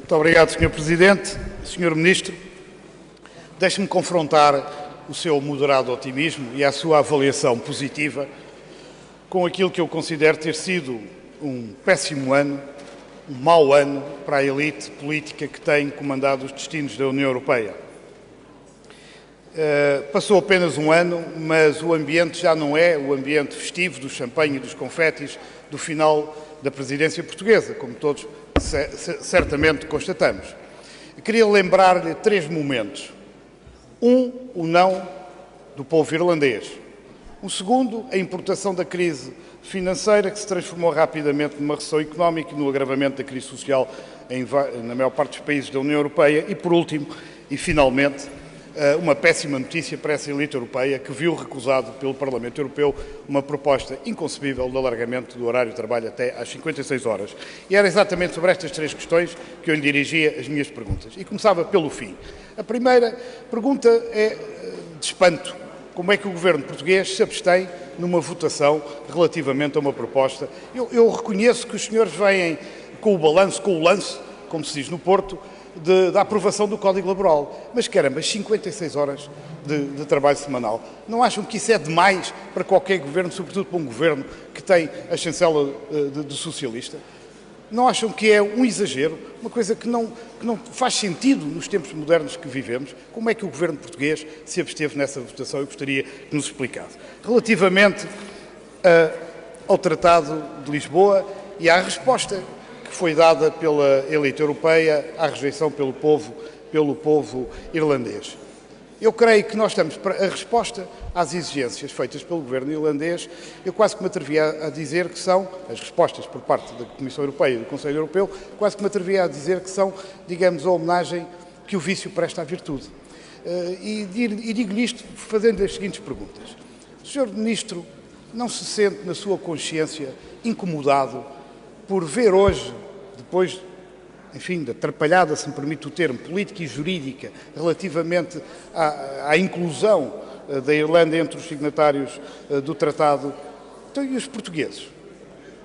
Muito obrigado, Sr. Presidente. Sr. Ministro, deixe-me confrontar o seu moderado otimismo e a sua avaliação positiva com aquilo que eu considero ter sido um péssimo ano, um mau ano para a elite política que tem comandado os destinos da União Europeia. Passou apenas um ano, mas o ambiente já não é o ambiente festivo do champanhe e dos confetes do final da presidência portuguesa, como todos certamente constatamos. Queria lembrar-lhe 3 momentos. O não do povo irlandês. O segundo, a importação da crise financeira, que se transformou rapidamente numa recessão económica e no agravamento da crise social na maior parte dos países da União Europeia. E, por último, e finalmente, uma péssima notícia para essa elite europeia que viu recusado pelo Parlamento Europeu uma proposta inconcebível de alargamento do horário de trabalho até às 56 horas. E era exatamente sobre estas 3 questões que eu lhe dirigia as minhas perguntas. E começava pelo fim. A primeira pergunta é de espanto. Como é que o Governo português se abstém numa votação relativamente a uma proposta? Eu reconheço que os senhores vêm com o balanço, com o lance, como se diz no Porto, da aprovação do Código Laboral. Mas, caramba, 56 horas de trabalho semanal. Não acham que isso é demais para qualquer governo, sobretudo para um governo que tem a chancela de socialista? Não acham que é um exagero, uma coisa que não faz sentido nos tempos modernos que vivemos? Como é que o governo português se absteve nessa votação? Eu gostaria que nos explicasse. Relativamente ao Tratado de Lisboa e à resposta que foi dada pela elite europeia à rejeição pelo povo irlandês. Eu creio que nós estamos para a resposta às exigências feitas pelo governo irlandês. Eu quase que me atrevia a dizer que são, as respostas por parte da Comissão Europeia e do Conselho Europeu, quase que me atrevia a dizer que são, digamos, a homenagem que o vício presta à virtude. E digo-lhe isto fazendo as seguintes perguntas. O Sr. Ministro não se sente na sua consciência incomodado por ver hoje, depois, enfim, da atrapalhada, se me permite o termo, política e jurídica, relativamente à inclusão da Irlanda entre os signatários do tratado, então e os portugueses,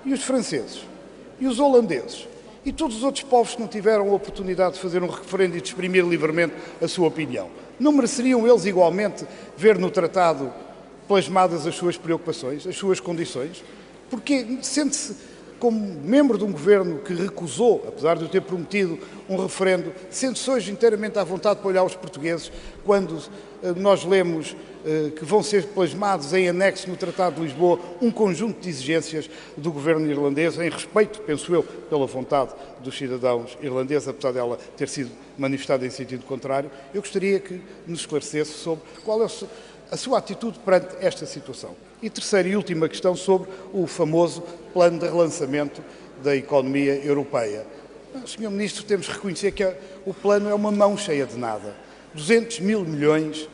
e os franceses, e os holandeses, e todos os outros povos que não tiveram a oportunidade de fazer um referendo e de exprimir livremente a sua opinião? Não mereceriam eles igualmente ver no tratado plasmadas as suas preocupações, as suas condições? Porque sente-se como membro de um governo que recusou, apesar de eu ter prometido um referendo, sente-se hoje inteiramente à vontade para olhar os portugueses quando nós lemos que vão ser plasmados em anexo no Tratado de Lisboa um conjunto de exigências do governo irlandês, em respeito, penso eu, pela vontade dos cidadãos irlandeses, apesar dela ter sido manifestada em sentido contrário. Eu gostaria que nos esclarecesse sobre qual é a sua atitude perante esta situação. E terceira e última questão sobre o famoso plano de relançamento da economia europeia. Sr. Ministro, temos que reconhecer que o plano é uma mão cheia de nada. 200 mil milhões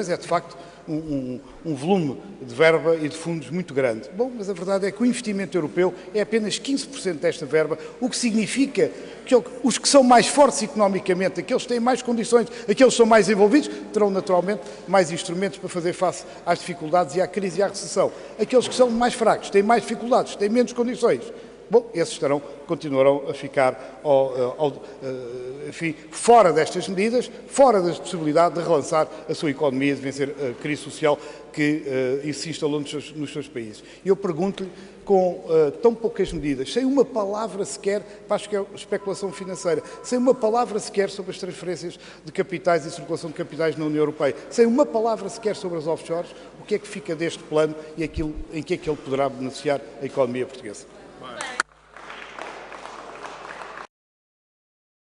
é de facto um volume de verba e de fundos muito grande. Bom, mas a verdade é que o investimento europeu é apenas 15% desta verba, o que significa que os que são mais fortes economicamente, aqueles que têm mais condições, aqueles que são mais envolvidos, terão naturalmente mais instrumentos para fazer face às dificuldades e à crise e à recessão. Aqueles que são mais fracos, têm mais dificuldades, têm menos condições. Bom, esses continuarão a ficar, enfim, fora destas medidas, fora da possibilidade de relançar a sua economia, de vencer a crise social que se instalou nos seus países. E eu pergunto-lhe, com tão poucas medidas, sem uma palavra sequer para a especulação financeira, sem uma palavra sequer sobre as transferências de capitais e circulação de capitais na União Europeia, sem uma palavra sequer sobre as offshores, o que é que fica deste plano e aquilo em que é que ele poderá beneficiar a economia portuguesa?